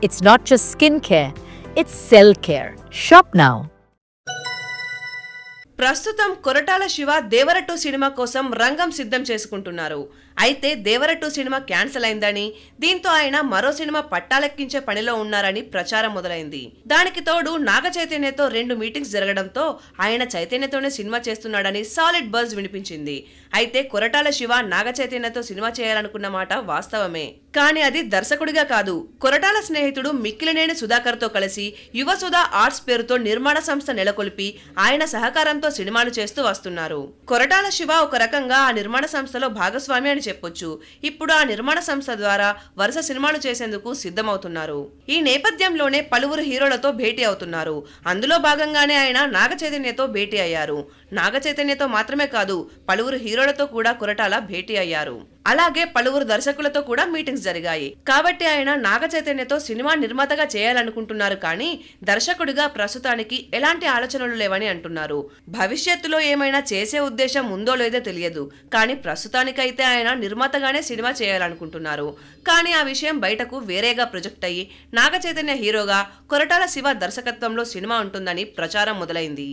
It's not just skin care, it's cell care. Shop now. ప్రస్తుతం కొరటాల శివ దేవర 2 cinema కోసం రంగం సిద్ధం చేసుకుంటున్నారు. అయితే దేవర 2 సినిమా క్యాన్సిల్ అయిందని, దీంతో ఆయన మరో సినిమా పట్టాలెక్కించే పనిలో ఉన్నారని ప్రచారం మొదలైంది. దానికి తోడు నాగ చైతన్యతో 2 మీటింగ్స్ జరగడంతో ఆయన చైతన్యతోనే సినిమా చేస్తున్నాడని సాలిడ్ బజ్ వినిపించింది. అయితే కొరటాల శివ నాగ చైతన్యతో సినిమా చేయాలనుకున్న మాట వాస్తవమే. కానీ అది దర్శకుడిగా కాదు, కొరటాల స్నేహితుడు మిక్కిలినేని సుధాకర్ తో కలిసి యువసుధ ఆర్ట్స్ పేరుతో నిర్మాణ సంస్థ నెలకొల్పి ఆయన సహకారంతో సినిమాలు చేస్తూ వస్తున్నారు. కొరటాల శివ ఒక రకంగా ఆ నిర్మాణ సంస్థలో భాగస్వామి అని చెప్పొచ్చు. ఇప్పుడు ఆ నిర్మాణ సంస్థ ద్వారా వరుస సినిమాలు చేసేందుకు సిద్ధమవుతున్నారు. ఈ నేపథ్యంలోనే పలువురు హీరోలతో భేటీ అవుతున్నారు. అందులో భాగంగానే ఆయన నాగ చైతన్యతో భేటీ అయ్యారు. నాగ చైతన్యతో మాత్రమే కాదు, పలువురు హీరోలతో కూడా కొరటాల భేటీ అయ్యారు. అలాగే పలువురు దర్శకులతో కూడా మీటింగ్స్ జరిగాయి. కాబట్టి ఆయన నాగ చైతన్యతో సినిమా నిర్మాతగా చేయాలనుకుంటున్నారు. కానీ దర్శకుడిగా ప్రస్తుతానికి ఎలాంటి ఆలోచనలు లేవని అంటున్నారు. భవిష్యత్తులో ఏమైనా చేసే ఉద్దేశం ఉందో లేదో తెలియదు. కానీ ప్రస్తుతానికైతే ఆయన నిర్మాతగానే సినిమా చేయాలనుకుంటున్నారు. కానీ ఆ విషయం బయటకు వేరేగా ప్రొజెక్ట్ అయ్యి నాగ చైతన్య హీరోగా, కొరటాల శివ దర్శకత్వంలో సినిమా ఉంటుందని ప్రచారం మొదలైంది.